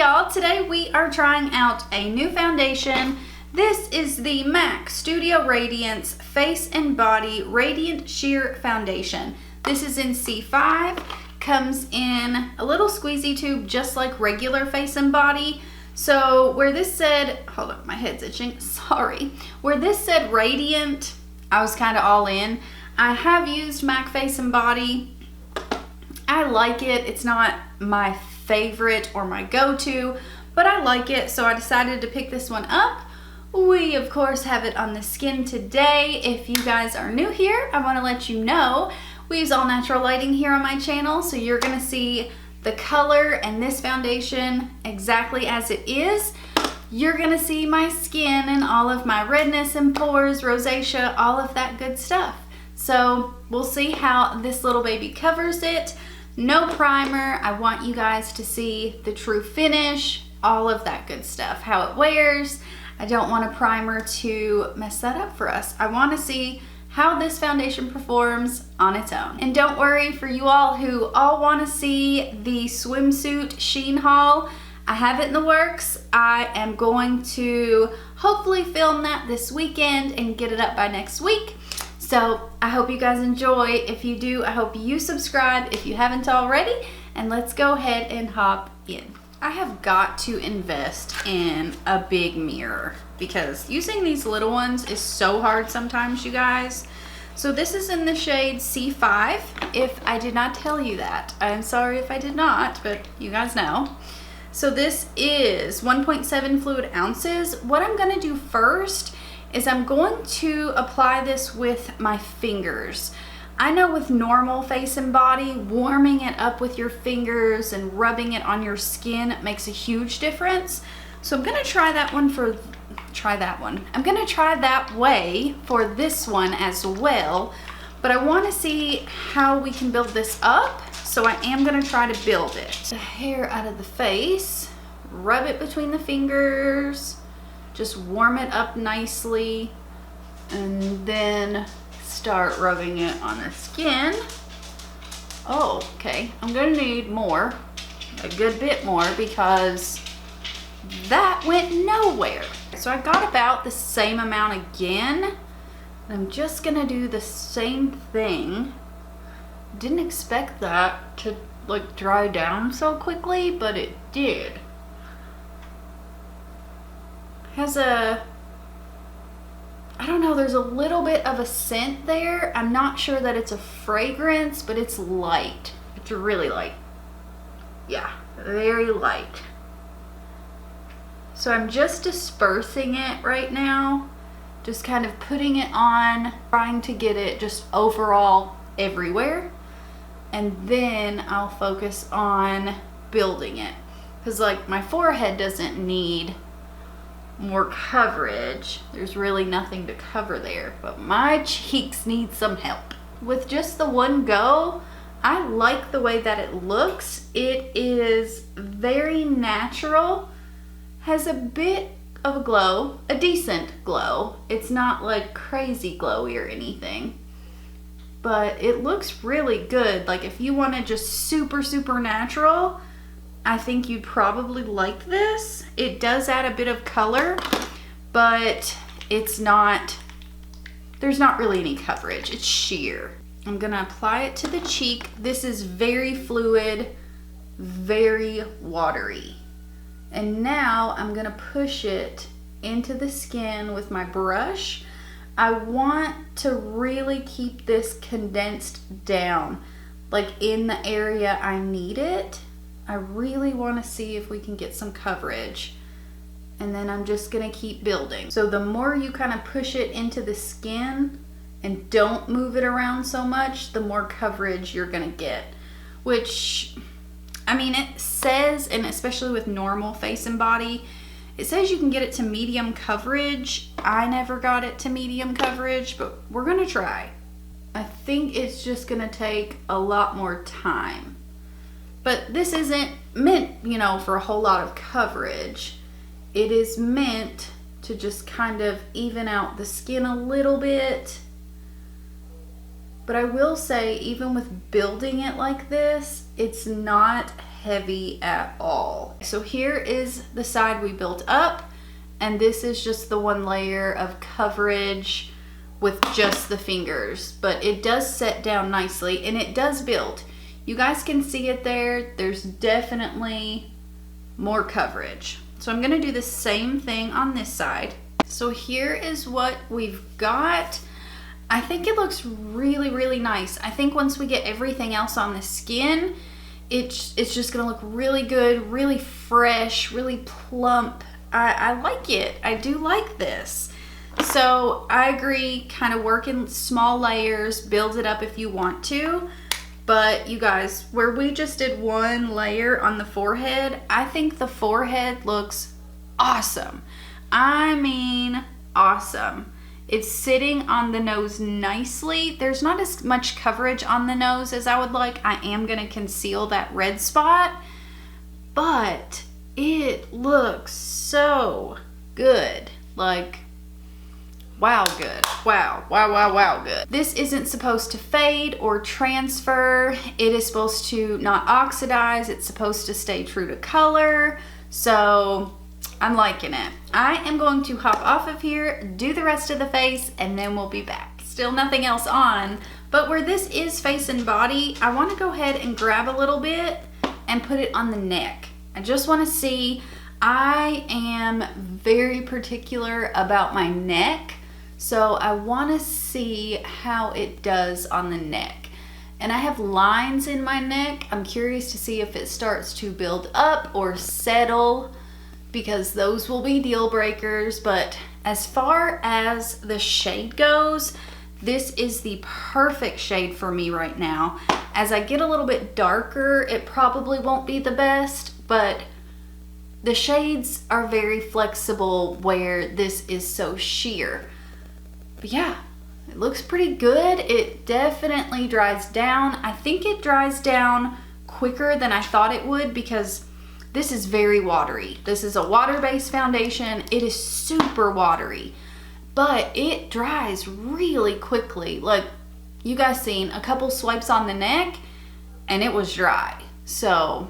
y'all, today we are trying out a new foundation. This is the MAC Studio Radiance Face and Body Radiant Sheer Foundation. This is in C5, comes in a little squeezy tube just like regular face and body. So where this said, hold up, my head's itching, sorry. Where this said Radiant, I was kind of all in. I have used MAC Face and Body. I like it. It's not my favorite or my go-to, but I like it, so I decided to pick this one up. We of course have it on the skin today. If you guys are new here, I want to let you know we use all natural lighting here on my channel, so you're gonna see the color and this foundation exactly as it is. You're gonna see my skin and all of my redness and pores, rosacea, all of that good stuff. So we'll see how this little baby covers it. No primer. I want you guys to see the true finish, all of that good stuff, how it wears. I don't want a primer to mess that up for us. I want to see how this foundation performs on its own. And don't worry, for you all who all want to see the swimsuit sheen haul, I have it in the works. I am going to hopefully film that this weekend and get it up by next week. So I hope you guys enjoy. If you do, I hope you subscribe if you haven't already, and let's go ahead and hop in. I have got to invest in a big mirror because using these little ones is so hard sometimes, you guys. So this is in the shade C5. If I did not tell you that, I'm sorry if I did not, but you guys know. So this is 1.7 fluid ounces. What I'm gonna do first is I'm going to apply this with my fingers. I know with normal face and body, warming it up with your fingers and rubbing it on your skin makes a huge difference. So I'm gonna try that one. I'm gonna try that way for this one as well, but I wanna see how we can build this up. So I am gonna try to build it. The hair out of the face, rub it between the fingers, just warm it up nicely, and then start rubbing it on the skin. Oh, okay. I'm gonna need more, a good bit more, because that went nowhere. So I got about the same amount again. I'm just gonna do the same thing. Didn't expect that to like dry down so quickly, but it did. Has a, I don't know, there's a little bit of a scent there. I'm not sure that it's a fragrance, but it's light. It's really light. Yeah, very light. So I'm just dispersing it right now. Just kind of putting it on, trying to get it just overall everywhere. And then I'll focus on building it. Because like my forehead doesn't need more coverage. There's really nothing to cover there, but my cheeks need some help. With just the one go, I like the way that it looks. It is very natural, has a bit of a glow, a decent glow. It's not like crazy glowy or anything, but it looks really good. Like if you want to just super natural, I think you'd probably like this. It does add a bit of color, but it's not, there's not really any coverage. It's sheer. I'm gonna apply it to the cheek. This is very fluid, very watery. And now I'm gonna push it into the skin with my brush. I want to really keep this condensed down, like in the area I need it. I really want to see if we can get some coverage, and then I'm just going to keep building. So the more you kind of push it into the skin and don't move it around so much, the more coverage you're going to get, which, I mean, it says, and especially with normal face and body, it says you can get it to medium coverage. I never got it to medium coverage, but we're going to try. I think it's just going to take a lot more time. But this isn't meant, you know, for a whole lot of coverage. It is meant to just kind of even out the skin a little bit. But I will say, even with building it like this, it's not heavy at all. So here is the side we built up, and this is just the one layer of coverage with just the fingers. But it does set down nicely, and it does build. You guys can see it there. There's definitely more coverage. So I'm gonna do the same thing on this side. So here is what we've got. I think it looks really, really nice. I think once we get everything else on the skin, it's just gonna look really good, really fresh, really plump. I like it. I do like this. So I agree, kind of work in small layers, build it up if you want to. But you guys, where we just did one layer on the forehead, I think the forehead looks awesome. I mean, awesome. It's sitting on the nose nicely. There's not as much coverage on the nose as I would like. I am gonna conceal that red spot, but it looks so good. Like, wow, good. Wow, wow, wow, wow, good. This isn't supposed to fade or transfer. It is supposed to not oxidize. It's supposed to stay true to color. So I'm liking it. I am going to hop off of here, do the rest of the face, and then we'll be back. Still nothing else on, but where this is face and body, I want to go ahead and grab a little bit and put it on the neck. I just want to see. I am very particular about my neck, so I want to see how it does on the neck. And I have lines in my neck. I'm curious to see if it starts to build up or settle, because those will be deal breakers. But as far as the shade goes, this is the perfect shade for me right now. As I get a little bit darker, it probably won't be the best, but the shades are very flexible where this is so sheer. But yeah, it looks pretty good. It definitely dries down. I think it dries down quicker than I thought it would, because this is very watery. This is a water-based foundation. It is super watery, but it dries really quickly. Like, you guys seen a couple swipes on the neck and it was dry. So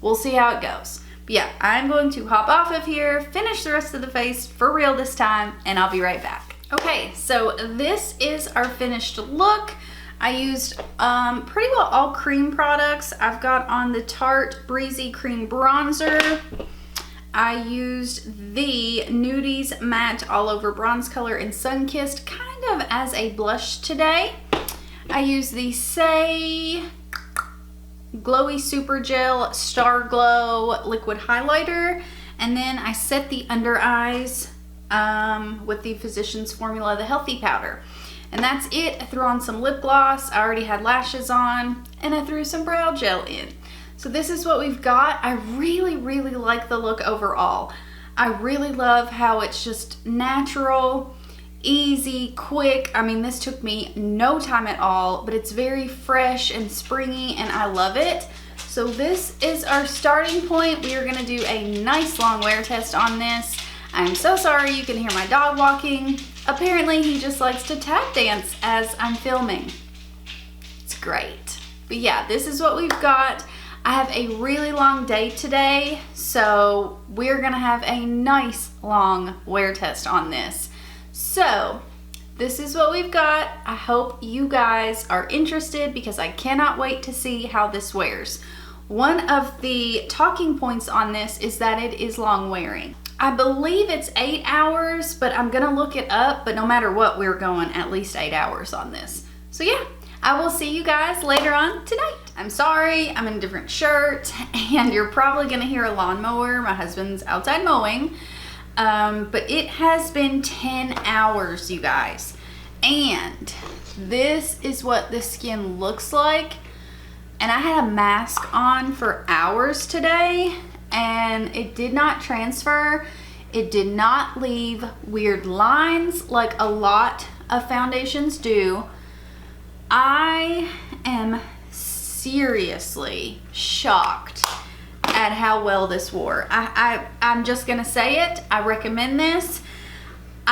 we'll see how it goes. But yeah, I'm going to hop off of here, finish the rest of the face for real this time, and I'll be right back. Okay, so this is our finished look. I used pretty well all cream products. I've got on the Tarte Breezy Cream Bronzer. I used the Nudies Matte All Over Bronze Color in Sunkissed kind of as a blush today. I used the Say Glowy Super Gel Star Glow Liquid Highlighter. And then I set the under eyes with the Physicians Formula, the Healthy Powder. And that's it. I threw on some lip gloss. I already had lashes on, and I threw some brow gel in. So this is what we've got. I really, really like the look overall. I really love how it's just natural, easy, quick. I mean, this took me no time at all, but it's very fresh and springy, and I love it. So this is our starting point. We are gonna do a nice long wear test on this. I'm so sorry you can hear my dog walking. Apparently he just likes to tap dance as I'm filming. It's great. But yeah, this is what we've got. I have a really long day today, so we're gonna have a nice long wear test on this. So this is what we've got. I hope you guys are interested, because I cannot wait to see how this wears. One of the talking points on this is that it is long wearing. I believe it's 8 hours, but I'm gonna look it up. But no matter what, we're going at least 8 hours on this. So yeah, I will see you guys later on tonight. I'm sorry, I'm in a different shirt, and you're probably gonna hear a lawnmower. My husband's outside mowing. But it has been 10 hours, you guys. And this is what the skin looks like. And I had a mask on for hours today, and it did not transfer. It did not leave weird lines like a lot of foundations do. I am seriously shocked at how well this wore. I'm just gonna say it. I recommend this.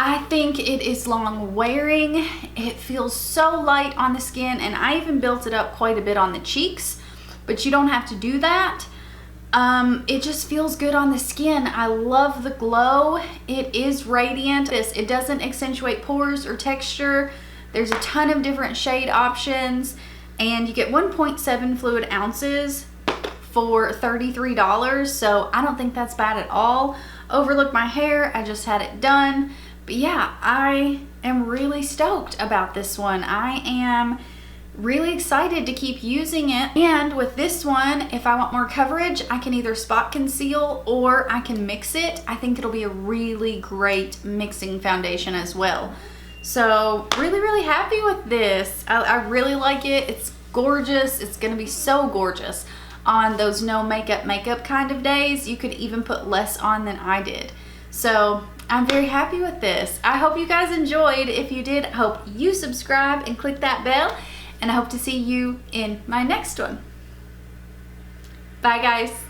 I think it is long wearing. It feels so light on the skin, and I even built it up quite a bit on the cheeks, but you don't have to do that. It just feels good on the skin. I love the glow. It is radiant. It doesn't accentuate pores or texture. There's a ton of different shade options, and you get 1.7 fluid ounces for $33, so I don't think that's bad at all. Overlook my hair, I just had it done. But yeah, I am really stoked about this one. I am really excited to keep using it. And with this one, if I want more coverage, I can either spot conceal or I can mix it. I think it'll be a really great mixing foundation as well. So really happy with this. I really like it. It's gorgeous. It's gonna be so gorgeous on those no makeup kind of days. You could even put less on than I did. So I'm very happy with this. I hope you guys enjoyed. If you did, I hope you subscribe and click that bell, and I hope to see you in my next one. Bye guys.